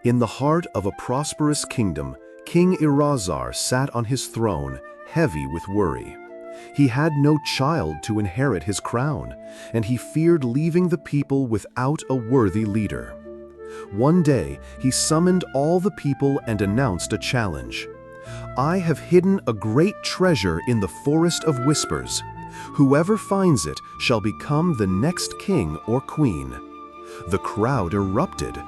In the heart of a prosperous kingdom, King Irazar sat on his throne, heavy with worry. He had no child to inherit his crown, and he feared leaving the people without a worthy leader. One day, he summoned all the people and announced a challenge. "I have hidden a great treasure in the Forest of Whispers. Whoever finds it shall become the next king or queen." The crowd erupted.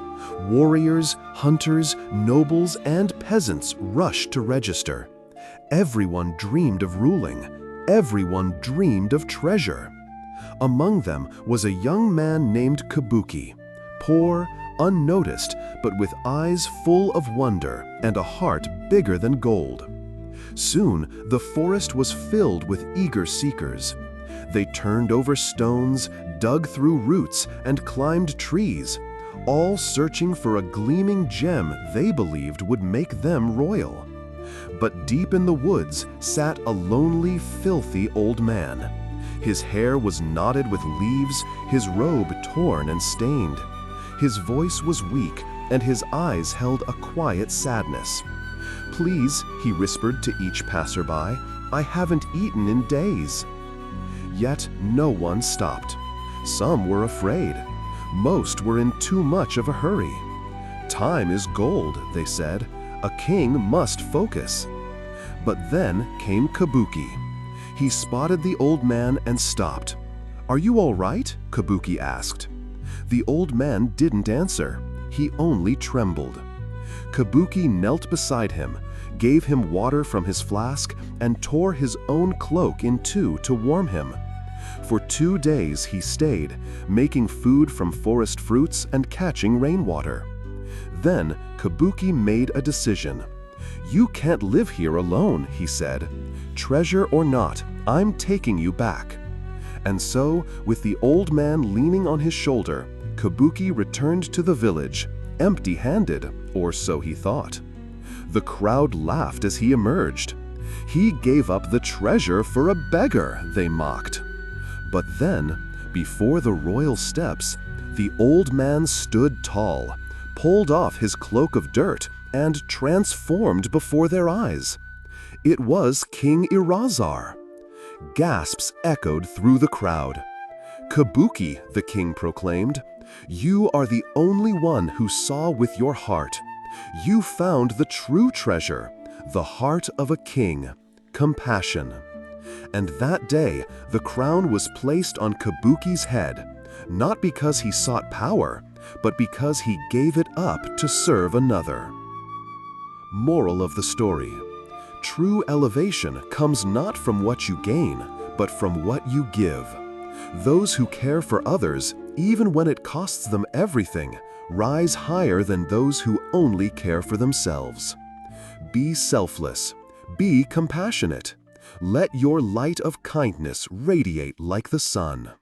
Warriors, hunters, nobles, and peasants rushed to register. Everyone dreamed of ruling. Everyone dreamed of treasure. Among them was a young man named Kabuki, poor, unnoticed, but with eyes full of wonder and a heart bigger than gold. Soon, the forest was filled with eager seekers. They turned over stones, dug through roots, and climbed trees, all searching for a gleaming gem they believed would make them royal. But deep in the woods sat a lonely, filthy old man. His hair was knotted with leaves, his robe torn and stained. His voice was weak, and his eyes held a quiet sadness. "Please," he whispered to each passerby, "I haven't eaten in days." Yet no one stopped. Some were afraid. Most were in too much of a hurry. "Time is gold," they said. "A king must focus." But then came Kabuki. He spotted the old man and stopped. "Are you all right?" Kabuki asked. The old man didn't answer. He only trembled. Kabuki knelt beside him, gave him water from his flask, and tore his own cloak in two to warm him. For 2 days he stayed, making food from forest fruits and catching rainwater. Then Kabuki made a decision. "You can't live here alone," he said. "Treasure or not, I'm taking you back." And so, with the old man leaning on his shoulder, Kabuki returned to the village, empty-handed, or so he thought. The crowd laughed as he emerged. "He gave up the treasure for a beggar," they mocked. But then, before the royal steps, the old man stood tall, pulled off his cloak of dirt, and transformed before their eyes. It was King Irazar. Gasps echoed through the crowd. "Kabuki," the king proclaimed, "you are the only one who saw with your heart. You found the true treasure, the heart of a king, compassion." And that day, the crown was placed on Kabuki's head, not because he sought power, but because he gave it up to serve another. Moral of the story: true elevation comes not from what you gain, but from what you give. Those who care for others, even when it costs them everything, rise higher than those who only care for themselves. Be selfless. Be compassionate. Let your light of kindness radiate like the sun.